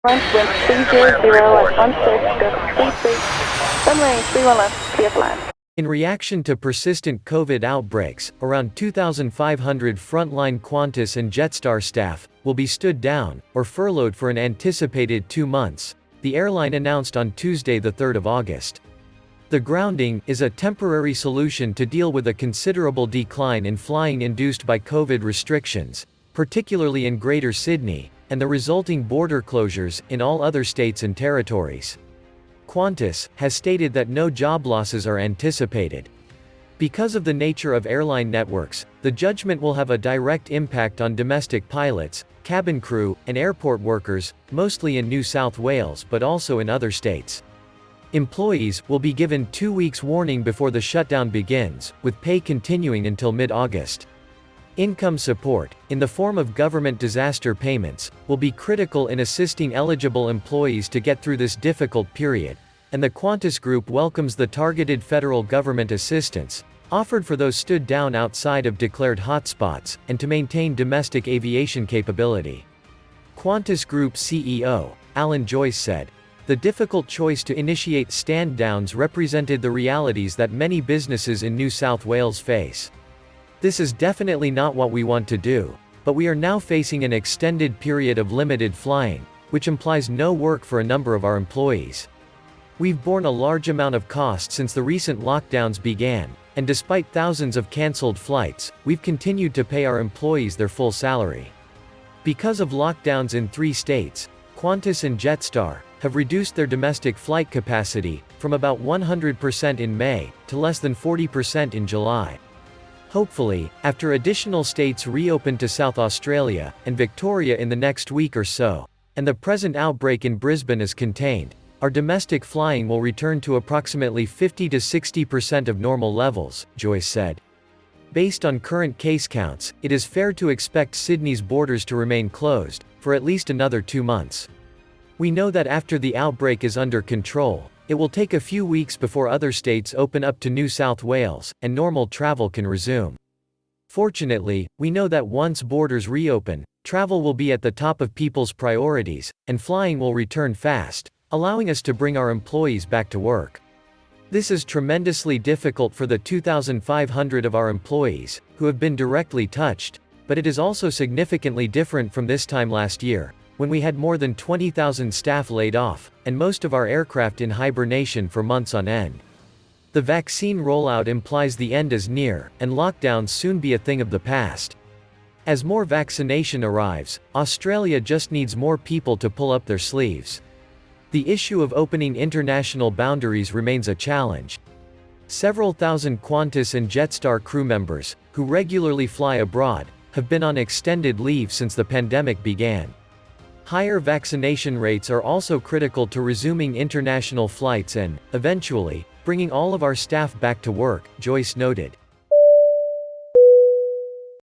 Wind 300 at 16, 33, runway 31 left, clear for land. In reaction to persistent COVID outbreaks, around 2,500 frontline Qantas and Jetstar staff will be stood down or furloughed for an anticipated 2 months, the airline announced on Tuesday, the 3rd of August. The grounding is a temporary solution to deal with a considerable decline in flying induced by COVID restrictions, particularly in Greater Sydney, and the resulting border closures in all other states and territories. Qantas has stated that no job losses are anticipated. Because of the nature of airline networks, the judgment will have a direct impact on domestic pilots, cabin crew, and airport workers, mostly in New South Wales but also in other states. Employees will be given 2 weeks warning before the shutdown begins, with pay continuing until mid-August. Income support, in the form of government disaster payments, will be critical in assisting eligible employees to get through this difficult period, and the Qantas Group welcomes the targeted federal government assistance, offered for those stood down outside of declared hotspots, and to maintain domestic aviation capability. Qantas Group CEO, Alan Joyce said, "The difficult choice to initiate stand-downs represented the realities that many businesses in New South Wales face. This is definitely not what we want to do, but we are now facing an extended period of limited flying, which implies no work for a number of our employees. We've borne a large amount of cost since the recent lockdowns began, and despite thousands of cancelled flights, we've continued to pay our employees their full salary." Because of lockdowns in 3 states, Qantas and Jetstar have reduced their domestic flight capacity from about 100% in May to less than 40% in July. Hopefully, after additional states reopen to South Australia and Victoria in the next week or so, and the present outbreak in Brisbane is contained, our domestic flying will return to approximately 50 to 60% of normal levels, Joyce said. Based on current case counts, it is fair to expect Sydney's borders to remain closed for at least another 2 months. We know that after the outbreak is under control, it will take a few weeks before other states open up to New South Wales, and normal travel can resume. Fortunately, we know that once borders reopen, travel will be at the top of people's priorities, and flying will return fast, allowing us to bring our employees back to work. This is tremendously difficult for the 2,500 of our employees, who have been directly touched, but it is also significantly different from this time last year, when we had more than 20,000 staff laid off, and most of our aircraft in hibernation for months on end. The vaccine rollout implies the end is near, and lockdowns soon be a thing of the past. As more vaccination arrives, Australia just needs more people to pull up their sleeves. The issue of opening international boundaries remains a challenge. Several thousand Qantas and Jetstar crew members, who regularly fly abroad, have been on extended leave since the pandemic began. Higher vaccination rates are also critical to resuming international flights and, eventually, bringing all of our staff back to work, Joyce noted.